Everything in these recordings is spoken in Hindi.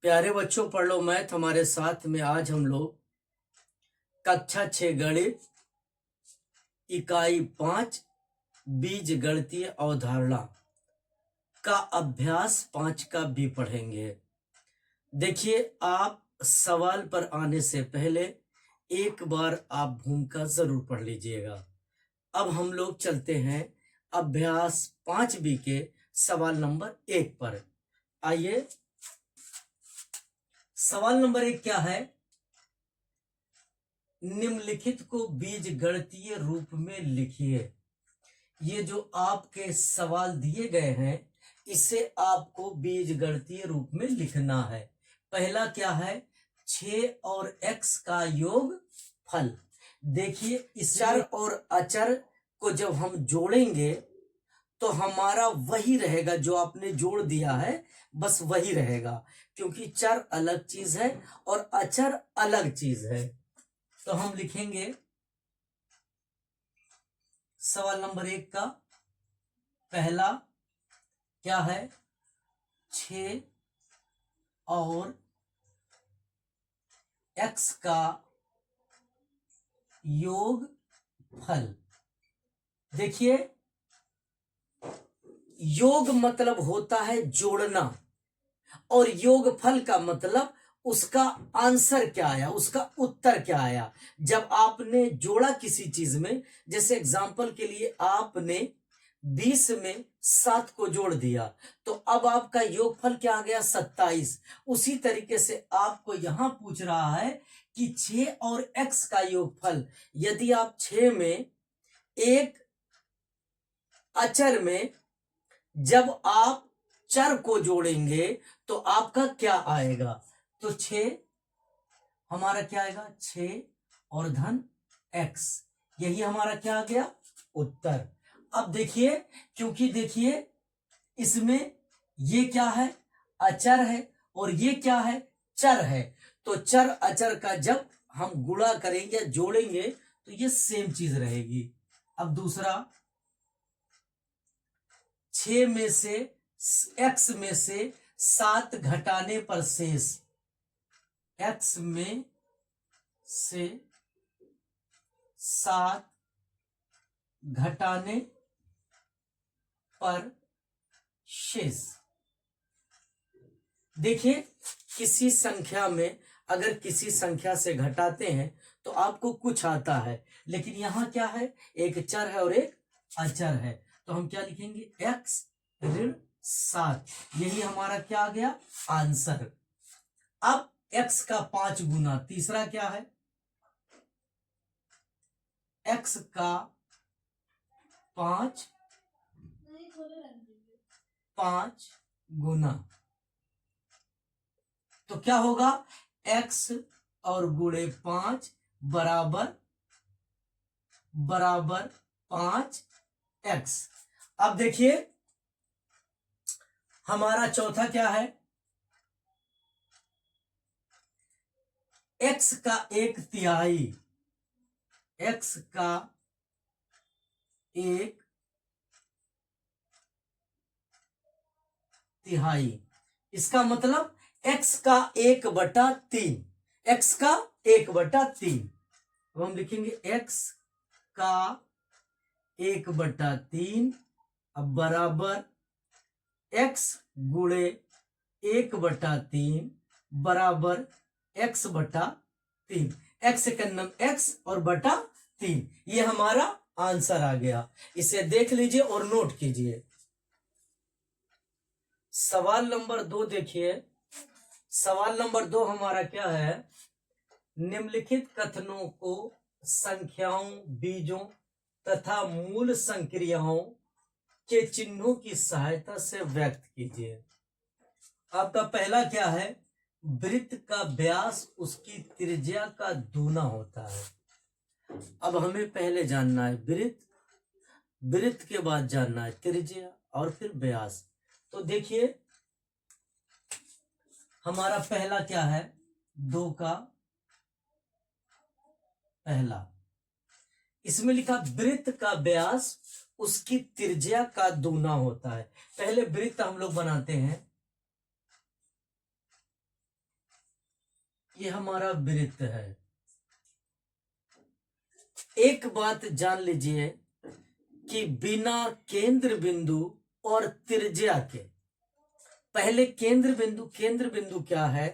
प्यारे बच्चों, पढ़ लो मैथ हमारे साथ में। आज हम लोग कक्षा 6 गणित इकाई 5 बीज गणितीय अवधारणा का अभ्यास 5 का भी पढ़ेंगे। देखिए, आप सवाल पर आने से पहले एक बार आप भूमिका जरूर पढ़ लीजिएगा। अब हम लोग चलते हैं अभ्यास 5 बी के सवाल नंबर 1 पर। आइए, सवाल नंबर 1 क्या है? निम्नलिखित को बीज गणितीय रूप में लिखिए। ये जो आपके सवाल दिए गए हैं, इसे आपको बीज गणितीय रूप में लिखना है। पहला क्या है? 6 और x का योग फल। देखिए, इस चर और अचर को जब हम जोड़ेंगे तो हमारा वही रहेगा जो आपने जोड़ दिया है, बस वही रहेगा, क्योंकि चर अलग चीज है और अचर अलग चीज है। तो हम लिखेंगे सवाल नंबर 1 का पहला क्या है? 6 और x का योग फल। देखिए, योग मतलब होता है जोड़ना, और योगफल का मतलब उसका आंसर क्या आया, उसका उत्तर क्या आया। जब आपने जोड़ा किसी चीज में, जैसे एग्जांपल के लिए आपने 20 में 7 को जोड़ दिया, तो अब आपका योगफल क्या आ गया? 27। उसी तरीके से आपको यहां पूछ रहा है कि 6 और x का योगफल। यदि आप 6 में एक अचर में जब आप चर को जोड़ेंगे तो आपका क्या आएगा? तो 6 हमारा क्या आएगा? 6 और धन x, यही हमारा क्या आ गया? उत्तर। अब देखिए, क्योंकि देखिए इसमें ये क्या है? अचर है, और ये क्या है? चर है। तो चर अचर का जब हम गुणा करेंगे, जोड़ेंगे, तो ये सेम चीज रहेगी। अब दूसरा, 6 में से x में से 7 घटाने पर शेष। x में से 7 घटाने पर शेष। देखिए, किसी संख्या में अगर किसी संख्या से घटाते हैं तो आपको कुछ आता है, लेकिन यहां क्या है? एक चर है और एक अचर है। तो हम क्या लिखेंगे? x ऋण 7, यही हमारा क्या आ गया? आंसर। अब x का 5 गुना। तीसरा क्या है? x का 5 गुना। तो क्या होगा? x और गुणे 5 बराबर 5x। अब देखिए, हमारा चौथा क्या है? x का 1/3। x का 1/3, इसका मतलब x का 1/3। x का 1/3। अब हम लिखेंगे x का 1/3 अब बराबर x गुणे 1/3 बराबर x/3। x second number x और बटा 3, ये हमारा आंसर आ गया। इसे देख लीजिए और नोट कीजिए। सवाल नंबर 2 देखिए। सवाल नंबर 2 हमारा क्या है? निम्नलिखित कथनों को संख्याओं, बीजों तथा मूल संक्रियाओं के चिन्हों की सहायता से व्यक्त कीजिए। आपका पहला क्या है? वृत्त का व्यास उसकी त्रिज्या का दूना होता है। अब हमें पहले जानना है वृत्त, वृत्त के बाद जानना है त्रिज्या और फिर व्यास। तो देखिए, हमारा पहला क्या है? 2 का पहला, इसमें लिखा वृत्त का व्यास उसकी त्रिज्या का दूना होता है। पहले वृत्त हम लोग बनाते हैं। ये हमारा वृत्त है। एक बात जान लीजिए कि बिना केंद्र बिंदु और त्रिज्या के, पहले केंद्र बिंदु क्या है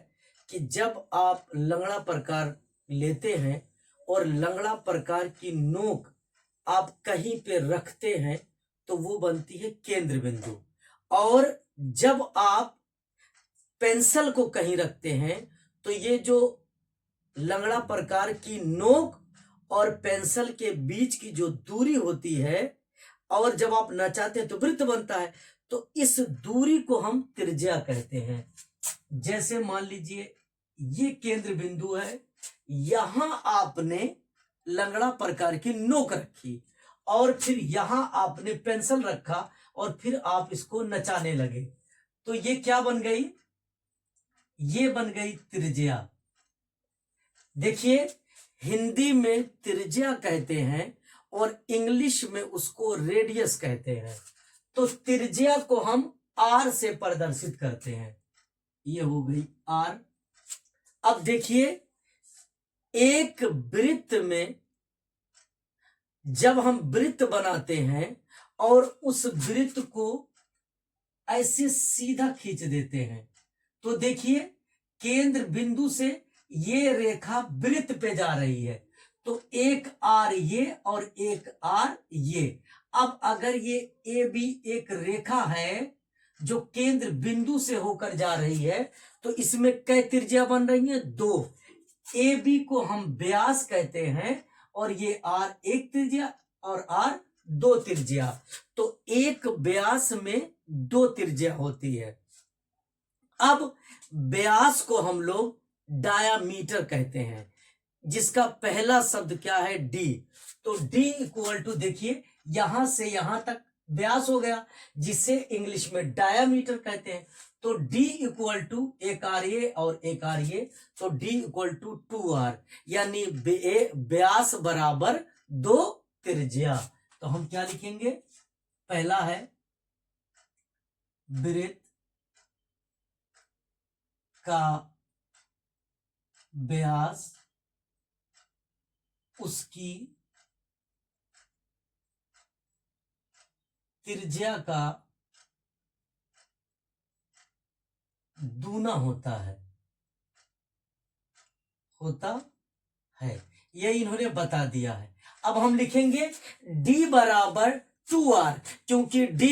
कि जब आप लंगड़ा प्रकार लेते हैं और लंगड़ा प्रकार की नोक आप कहीं पे रखते हैं तो वो बनती है केंद्र बिंदु। और जब आप पेंसिल को कहीं रखते हैं तो ये जो लंगड़ा प्रकार की नोक और पेंसिल के बीच की जो दूरी होती है, और जब आप नचाते हैं तो वृत्त बनता है, तो इस दूरी को हम त्रिज्या कहते हैं। जैसे मान लीजिए ये केंद्र बिंदु है, यहां आपने लंगड़ा प्रकार की नोक रखी और फिर यहां आपने पेंसिल रखा और फिर आप इसको नचाने लगे, तो ये क्या बन गई? ये बन गई त्रिज्या। देखिए हिंदी में त्रिज्या कहते हैं और इंग्लिश में उसको रेडियस कहते हैं। तो त्रिज्या को हम आर से प्रदर्शित करते हैं, ये हो गई आर। अब देखिए एक वृत्त में जब हम वृत्त बनाते हैं और उस वृत्त को ऐसे सीधा खींच देते हैं, तो देखिए केंद्र बिंदु से ये रेखा वृत्त पे जा रही है, तो एक आर ये और एक आर ये। अब अगर ये ए बी एक रेखा है जो केंद्र बिंदु से होकर जा रही है, तो इसमें कै त्रिज्या बन रही है? 2। ए बी को हम व्यास कहते हैं और ये आर एक त्रिज्या और आर 2 त्रिज्या, तो एक व्यास में 2 त्रिज्या होती है। अब व्यास को हम लोग डायामीटर कहते हैं, जिसका पहला शब्द क्या है? डी। तो डी इक्वल टू, देखिए यहां से यहां तक व्यास हो गया, जिसे इंग्लिश में डायामीटर कहते हैं। तो डी इक्वल टू एक आर ये और एक आर ये, तो डी इक्वल टू 2r, यानी व्यास बराबर 2 त्रिज्या। तो हम क्या लिखेंगे? पहला है वृत्त का व्यास उसकी त्रिज्या का दूना होता है, ये इन्होंने बता दिया है। अब हम लिखेंगे d बराबर 2r, क्योंकि d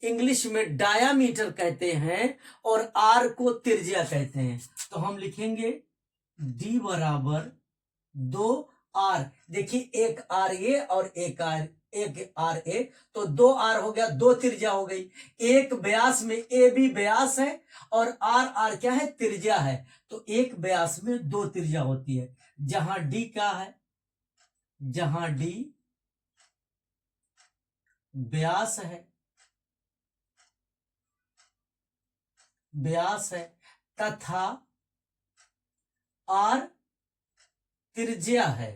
इंग्लिश में डायामीटर कहते हैं और r को त्रिज्या कहते हैं। तो हम लिखेंगे d बराबर 2r। देखिए एक r ये और एक r ए, तो 2r हो गया, 2 त्रिज्या हो गई। एक व्यास में ए बी व्यास है और r क्या है? त्रिज्या है। तो एक व्यास में 2 त्रिज्या होती है। जहां d क्या है? जहां d व्यास है तथा r त्रिज्या है।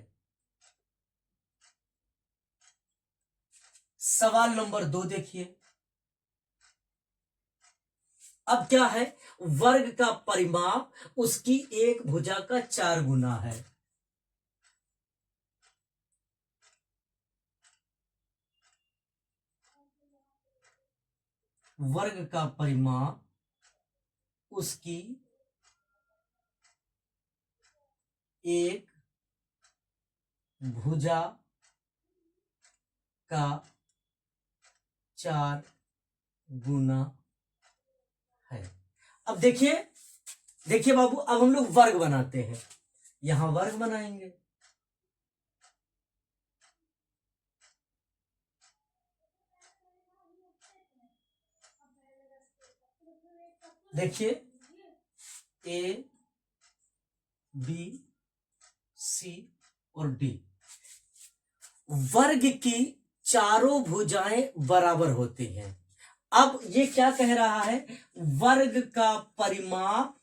सवाल नंबर 2 देखिए, अब क्या है? वर्ग का परिमाप उसकी एक भुजा का 4 गुना है। वर्ग का परिमाप उसकी एक भुजा का 4 गुना है। अब देखिए बाबू, अब हम लोग वर्ग बनाते हैं। यहां वर्ग बनाएंगे, देखिए ए बी सी और डी, वर्ग की चारों भुजाएं बराबर होती हैं। अब ये क्या कह रहा है? वर्ग का परिमाप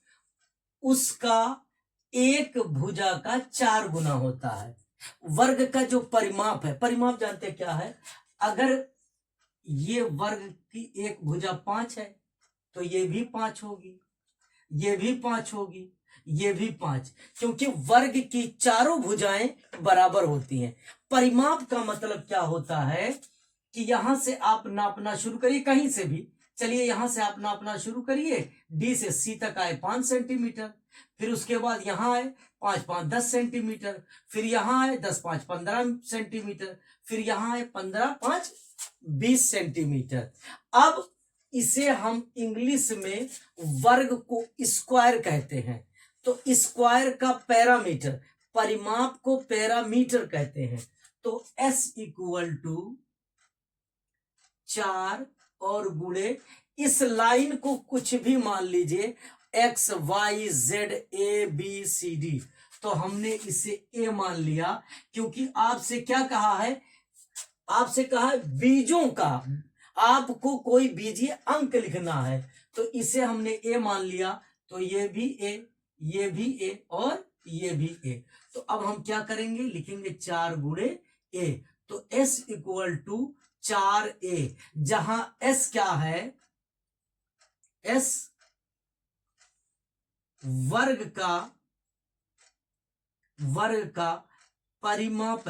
उसका एक भुजा का 4 गुना होता है। वर्ग का जो परिमाप है, परिमाप जानते हैं क्या है? अगर ये वर्ग की एक भुजा 5 है तो ये भी 5 होगी, ये भी 5 होगी, ये भी 5, क्योंकि वर्ग की चारों भुजाएं बराबर होती हैं। परिमाप का मतलब क्या होता है कि यहां से आप नापना शुरू करिए, कहीं से भी चलिए, यहां से आप नापना शुरू करिए, डी से सी तक आए 5 सेंटीमीटर, फिर उसके बाद यहां आए 5 5 10 सेंटीमीटर, फिर यहां आए 10 5 15 सेंटीमीटर, फिर यहां आए 15 5 20 सेंटीमीटर। अब इसे हम इंग्लिश में वर्ग को स्क्वायर कहते हैं। तो स्क्वायर का पैरामीटर, परिमाप को पैरामीटर कहते हैं। तो S इक्वल टू 4 और गुणे इस लाइन को कुछ भी मान लीजिए, X Y Z A B C D, तो हमने इसे A मान लिया, क्योंकि आपसे क्या कहा है, आपसे कहा है बीजों का, आपको कोई बीजीय अंक लिखना है, तो इसे हमने ए मान लिया। तो ये भी ए, ये भी ए और ये भी ए। तो अब हम क्या करेंगे, लिखेंगे 4 गुणे ए। तो S इक्वल टू 4a, जहां S क्या है, S वर्ग का परिमाप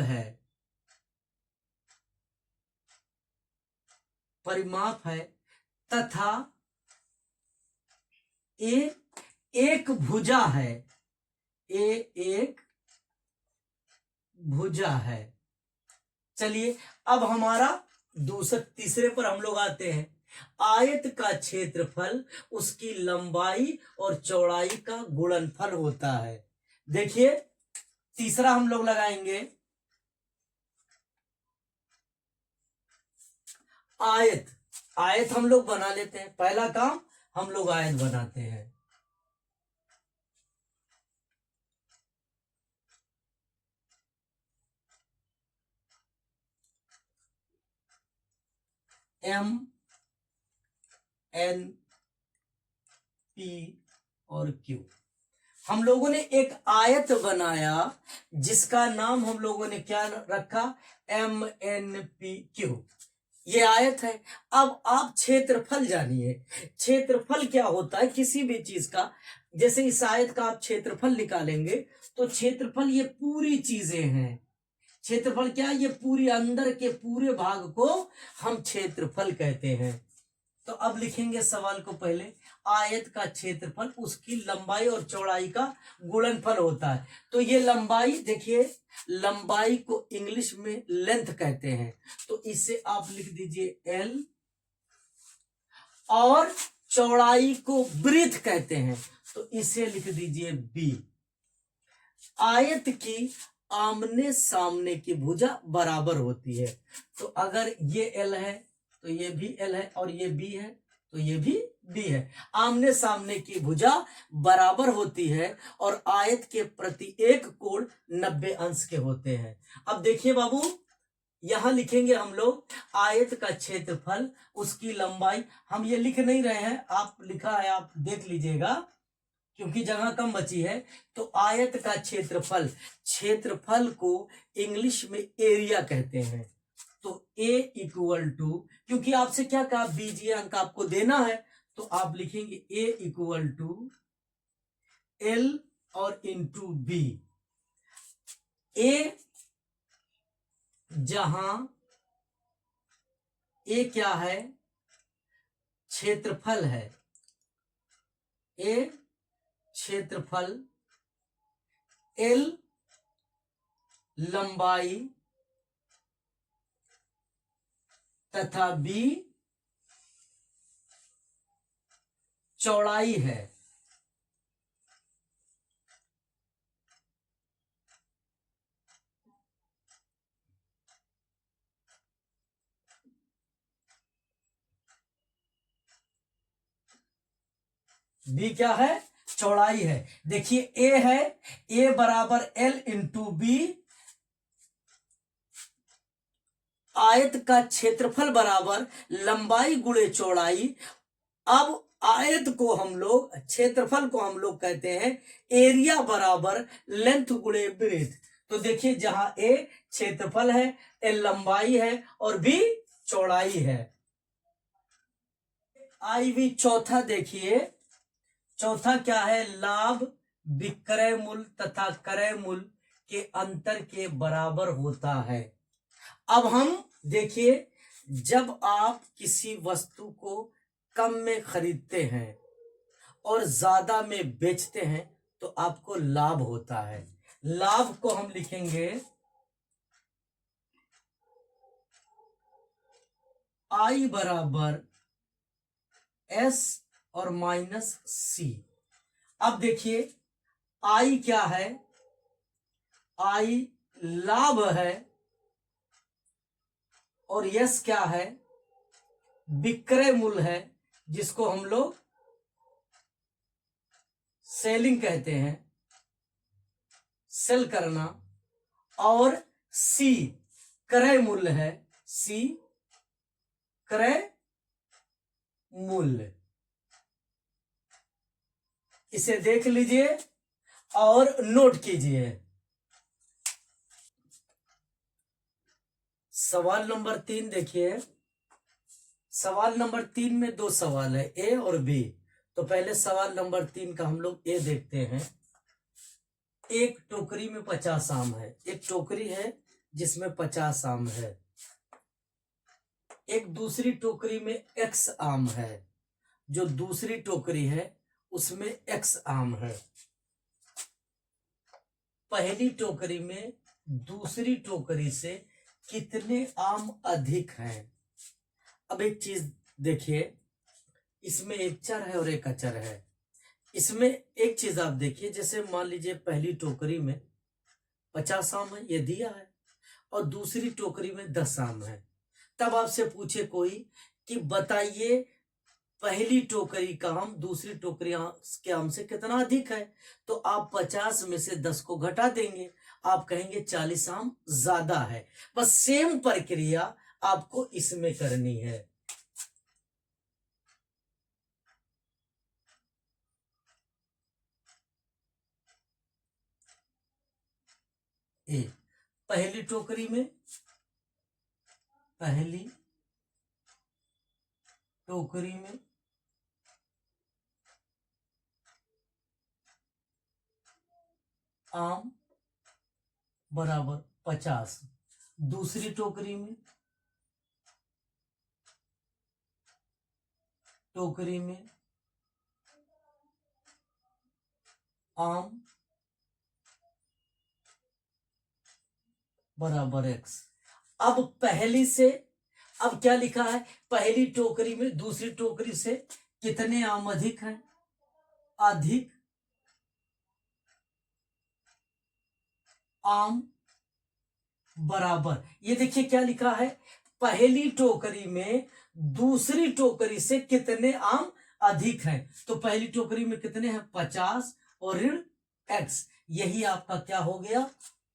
है, तथा ए एक भुजा है, ए एक भुजा है। चलिए अब हमारा तीसरे पर हम लोग आते हैं। आयत का क्षेत्रफल उसकी लंबाई और चौड़ाई का गुणनफल होता है। देखिए तीसरा हम लोग लगाएंगे, आयत हम लोग बना लेते हैं। पहला काम हम लोग आयत बनाते हैं। M N P और Q, हम लोगों ने एक आयत बनाया जिसका नाम हम लोगों ने क्या रखा, MNPQ। ये आयत है। अब आप क्षेत्रफल जानिए। क्षेत्रफल क्या होता है किसी भी चीज का, जैसे इस आयत का आप क्षेत्रफल निकालेंगे, तो क्षेत्रफल ये पूरी चीजें हैं। क्षेत्रफल क्या है, ये पूरी अंदर के पूरे भाग को हम क्षेत्रफल कहते हैं। तो अब लिखेंगे सवाल को, पहले आयत का क्षेत्रफल उसकी लंबाई और चौड़ाई का गुणनफल होता है। तो ये लंबाई, देखिए लंबाई को इंग्लिश में लेंथ कहते हैं, तो इसे आप लिख दीजिए L, और चौड़ाई को ब्रीथ कहते हैं, तो इसे लिख दीजिए B। आयत की आमने सामने की भुजा बराबर होती है, तो अगर ये L है तो ये भी L है, और ये B है तो ये भी B है। आमने सामने की भुजा बराबर होती है, और आयत के प्रत्येक कोण 90 अंश के होते हैं। अब देखिए बाबू, यहां लिखेंगे हम लोग आयत का क्षेत्रफल उसकी लंबाई, हम ये लिख नहीं रहे हैं, आप लिखा है आप देख लीजिएगा क्योंकि जगह कम बची है। तो आयत का क्षेत्रफल को इंग्लिश में एरिया कहते हैं। तो A इक्वल टू, क्योंकि आपसे क्या कहा, बीजीय अंक आपको देना है, तो आप लिखेंगे A इक्वल टू L और इंटू B। A जहां A क्या है, क्षेत्रफल है, A क्षेत्रफल, L लंबाई तथा B चौड़ाई है। B क्या है, चौड़ाई है। देखिए A है, A बराबर L इंटू B, आयत का क्षेत्रफल बराबर लंबाई गुणे चौड़ाई। अब आयत को हम लोग, क्षेत्रफल को हम लोग कहते हैं एरिया बराबर लेंथ गुणे ब्रेथ। तो देखिए जहां A क्षेत्रफल है, L लंबाई है और B चौड़ाई है। IV चौथा देखिए, चौथा क्या है, लाभ विक्रय मूल्य तथा क्रय मूल्य के अंतर के बराबर होता है। अब हम देखिए, जब आप किसी वस्तु को कम में खरीदते हैं और ज्यादा में बेचते हैं तो आपको लाभ होता है। लाभ को हम लिखेंगे आई बराबर एस और माइनस सी। अब देखिए, आई क्या है? आई लाभ है और यस क्या है? विक्रय मूल्य है, जिसको हम लोग सेलिंग कहते हैं, सेल करना। और सी क्रय मूल्य है, सी क्रय मूल्य। इसे देख लीजिए और नोट कीजिए। सवाल नंबर 3 देखिए। सवाल नंबर 3 में दो सवाल है, ए और बी। तो पहले सवाल नंबर 3 का हम लोग ए देखते हैं। एक टोकरी में 50 आम है। एक टोकरी है जिसमें 50 आम है। एक दूसरी टोकरी में एक्स आम है। जो दूसरी टोकरी है उसमें एक्स आम है। पहली टोकरी में दूसरी टोकरी से कितने आम अधिक हैं? अब एक चीज देखिए, इसमें एक चर है और एक अचर है। इसमें एक चीज आप देखिए, जैसे मान लीजिए पहली टोकरी में 50 आम है, ये दिया है, और दूसरी टोकरी में 10 आम है। तब आपसे पूछे कोई कि बताइए पहली टोकरी का आम दूसरी टोकरी के आम से कितना अधिक है? तो आप 50 में से 10 को घटा देंगे, आप कहेंगे 40 आम ज्यादा है। बस सेम प्रक्रिया आपको इसमें करनी है। ए पहली टोकरी में आम बराबर 50। दूसरी टोकरी में आम बराबर एक्स। अब पहली से, अब क्या लिखा है? पहली टोकरी में दूसरी टोकरी से कितने आम अधिक हैं? अधिक आम बराबर, ये देखिए क्या लिखा है? पहली टोकरी में दूसरी टोकरी से कितने आम अधिक हैं। तो पहली टोकरी में कितने हैं? 50 और ऋण एक्स। यही आपका क्या हो गया?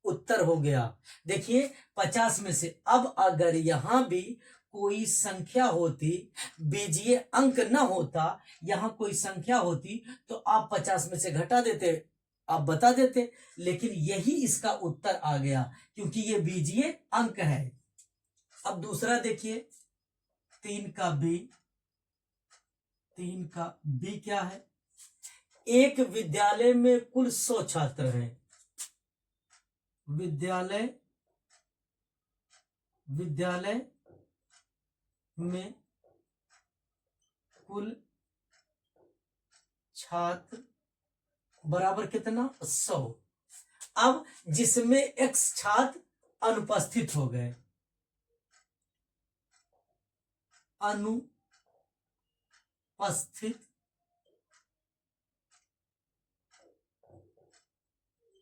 उत्तर हो गया। देखिए 50 में से, अब अगर यहां भी कोई संख्या होती, बीजीय अंक न होता, यहां कोई संख्या होती तो आप 50 में से घटा देते, आप बता देते। लेकिन यही इसका उत्तर आ गया क्योंकि ये बीजीय अंक है। अब दूसरा देखिए, 3 का बी क्या है? एक विद्यालय में कुल 100 छात्र हैं। विद्यालय में कुल छात्र बराबर कितना? 100। अब जिसमें x छात्र अनुपस्थित हो गए, अनुपस्थित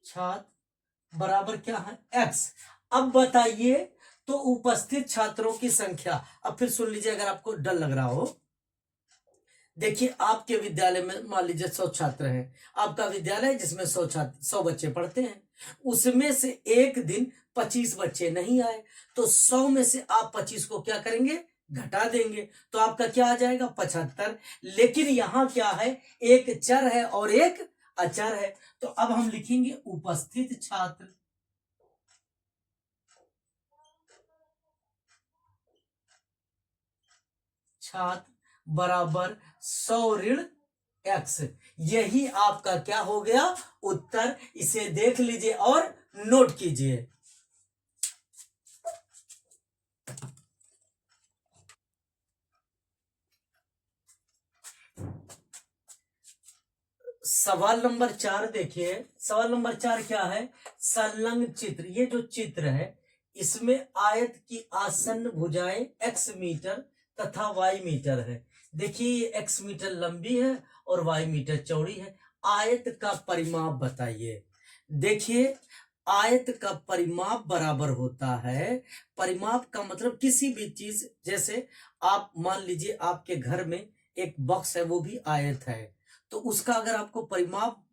छात्र बराबर क्या है? x। अब बताइए, तो उपस्थित छात्रों की संख्या, अब फिर सुन लीजिए अगर आपको डर लग रहा हो। देखिए आपके विद्यालय में मान लीजिए 100 छात्र हैं। आपका विद्यालय है जिसमें 100 बच्चे पढ़ते हैं। उसमें से एक दिन 25 बच्चे नहीं आए, तो 100 में से आप 25 को क्या करेंगे? घटा देंगे। तो आपका क्या आ जाएगा? 75। लेकिन यहां क्या है? एक चर है और एक अचर है। तो अब हम लिखेंगे उपस्थित छात्र बराबर 100 ऋण एक्स। यही आपका क्या हो गया उत्तर। इसे देख लीजिए और नोट कीजिए। सवाल नंबर 4 देखिए। सवाल नंबर 4 क्या है। संलग्न चित्र। ये जो चित्र है इसमें आयत की आसन्न भुजाएं x मीटर तथा y मीटर है। देखिए ये x मीटर लंबी है और y मीटर चौड़ी है। आयत का परिमाप बताइए। देखिए आयत का परिमाप बराबर होता है। परिमाप का मतलब किसी भी चीज, जैसे आप मान लीजिए आपके घर में एक बॉक्स है वो भी आयत है, तो उसका अगर आपको परिमाप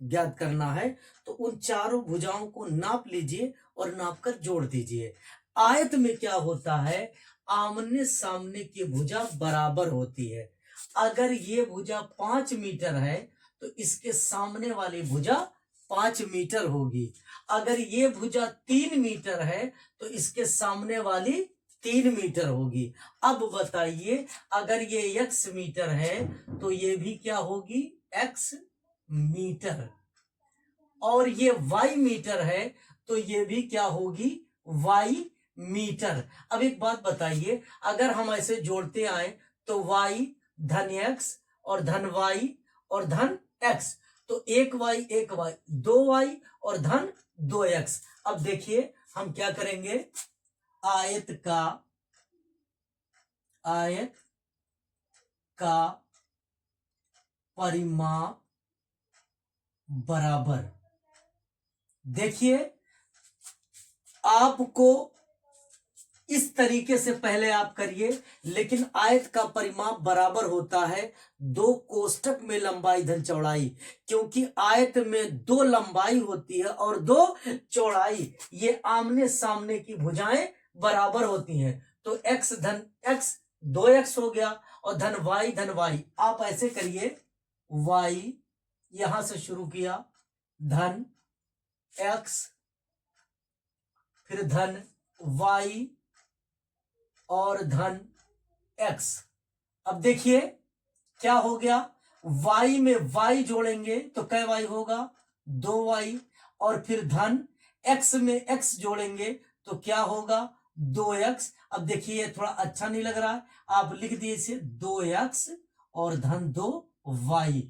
ज्ञात करना है तो उन चारों भुजाओं को नाप लीजिए और नापकर जोड़ दीजिए। आयत में क्या होता है, आमने सामने की भुजा बराबर होती है। अगर ये भुजा 5 मीटर है तो इसके सामने वाली भुजा 5 मीटर होगी। अगर ये भुजा 3 मीटर है तो इसके सामने वाली 3 मीटर होगी। अब बताइए अगर ये x मीटर है तो ये भी क्या होगी x मीटर, और ये y मीटर है तो ये भी क्या होगी y मीटर। अब एक बात बताइए, अगर हम ऐसे जोड़ते आए तो y धन x और धन y और धन x, तो 1y 1y 2y और धन 2x। अब देखिए हम क्या करेंगे, आयत का परिमाप बराबर। देखिए आपको इस तरीके से पहले आप करिए, लेकिन आयत का परिमाप बराबर होता है 2 कोष्ठक में लंबाई धन चौड़ाई, क्योंकि आयत में 2 लंबाई होती है और 2 चौड़ाई। ये आमने सामने की भुजाएं बराबर होती हैं, तो x धन x 2x हो गया और धन y। आप ऐसे करिए, y यहां से शुरू किया, धन x फिर धन y और धन x। अब देखिए क्या हो गया, y में y जोड़ेंगे तो कै y होगा 2y, और फिर धन x में x जोड़ेंगे तो क्या होगा 2x। अब देखिए ये थोड़ा अच्छा नहीं लग रहा है, आप लिख दीजिए 2x और धन 2y।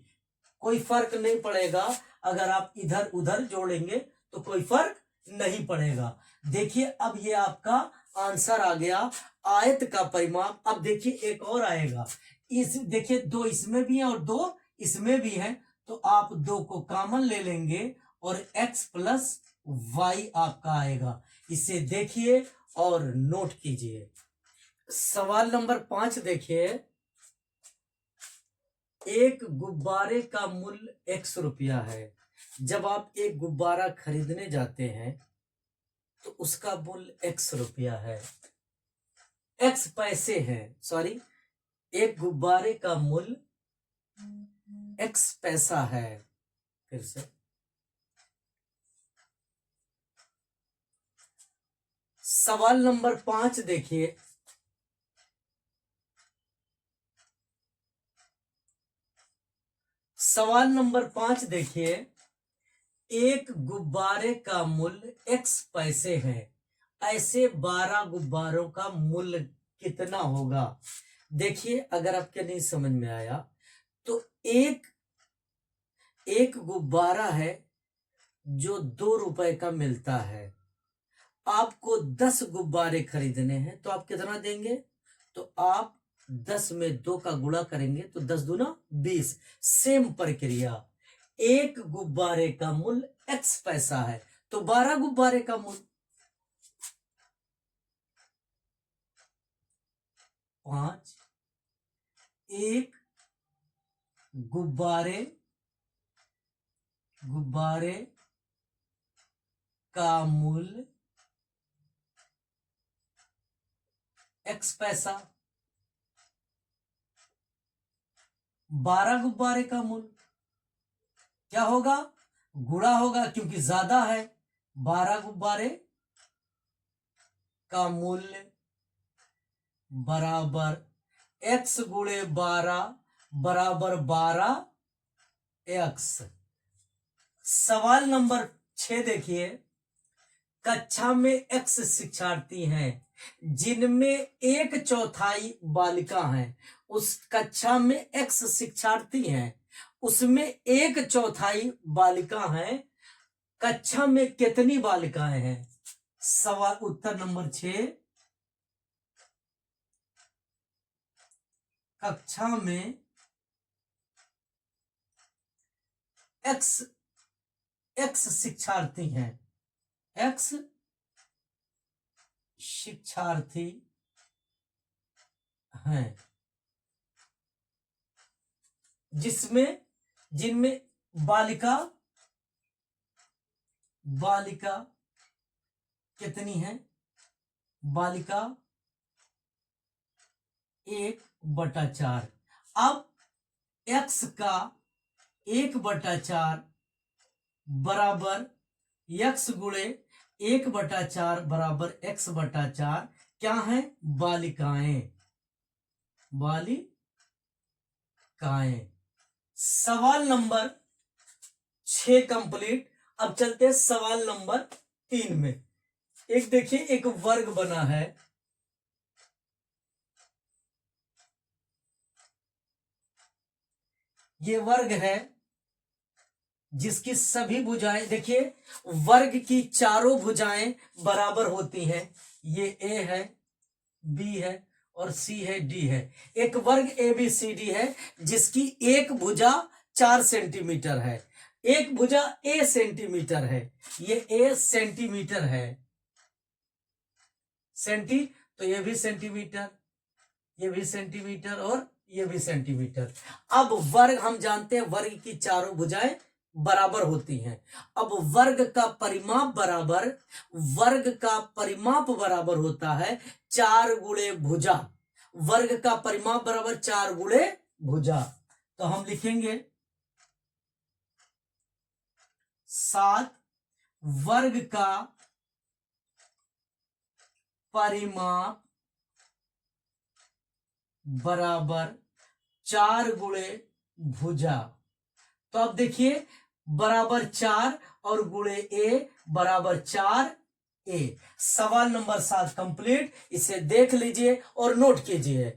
कोई फर्क नहीं पड़ेगा, अगर आप इधर उधर जोड़ेंगे तो कोई फर्क नहीं पड़ेगा। देखिए अब ये आपका आंसर आ गया, आयत का परिमाप। अब देखिए एक और आएगा, इस देखिए 2 इसमें भी है और 2 इसमें भी है, तो आप 2 को कॉमन ले लेंगे और x प्लस वाई आपका आएगा। इसे देखिए और नोट कीजिए। सवाल नंबर 5 देखिए, एक गुब्बारे का मूल्य 100 रुपया है। जब आप एक गुब्बारा खरीदने जाते हैं तो उसका मूल्य 100 रुपया है, x पैसे हैं, सॉरी, एक गुब्बारे का मूल्य x पैसा है। फिर से सवाल नंबर 5 देखिए, सवाल नंबर 5 देखिए, एक गुब्बारे का मूल्य x पैसे है, ऐसे 12 गुब्बारों का मूल्य कितना होगा। देखिए अगर आपके नहीं समझ में आया तो एक गुब्बारा है जो 2 रुपए का मिलता है, आपको 10 गुब्बारे खरीदने हैं तो आप कितना देंगे, तो आप 10 में 2 का गुणा करेंगे तो 10 दूना 20। सेम प्रक्रिया, एक गुब्बारे का मूल्य x पैसा है तो 12 गुब्बारे का मूल्य 5। एक गुब्बारे का मूल्य x पैसा, 12 गुब्बारे का मूल्य क्या होगा, गुणा होगा क्योंकि ज्यादा है। 12 गुब्बारे का मूल्य बराबर x गुणे 12 बराबर 12 एक्स। सवाल नंबर 6 देखिए, कक्षा में एक्स शिक्षार्थी हैं जिनमें 1/4 बालिका हैं। उस कक्षा में एक्स शिक्षार्थी हैं, उसमें 1/4 बालिका हैं। कक्षा में कितनी बालिकाएं हैं? सवाल उत्तर नंबर 6, कक्षा में एक्स शिक्षार्थी हैं, एक्स शिक्षार्थी हैं, जिनमें बालिका कितनी है? बालिका 1/4। अब x का 1/4 बराबर x गुणे 1/4 बराबर x/4 क्या है? बालिकाएं। सवाल नंबर 6 कंप्लीट। अब चलते हैं सवाल नंबर 3 में। एक देखिए, एक वर्ग बना है, ये वर्ग है जिसकी सभी भुजाएं, देखिए वर्ग की चारों भुजाएं बराबर होती हैं। ये ए है, बी है और सी है, डी है। एक वर्ग ए बी सी डी है जिसकी एक भुजा 4 सेंटीमीटर है, एक भुजा ए सेंटीमीटर है। ये ए सेंटीमीटर है, तो ये भी सेंटीमीटर, ये भी सेंटीमीटर और ये भी सेंटीमीटर। अब वर्ग हम जानते हैं, वर्ग की चारों भुजाएं बराबर होती हैं। अब वर्ग का परिमाप बराबर होता है 4 गुणे भुजा। वर्ग का परिमाप बराबर 4 गुणे भुजा। तो हम लिखेंगे 7 वर्ग का परिमाप बराबर 4 गुणे भुजा। तो अब देखिए, बराबर 4 और गुणे ए बराबर 4 ए। सवाल नंबर 7 कंप्लीट। इसे देख लीजिए और नोट कीजिए।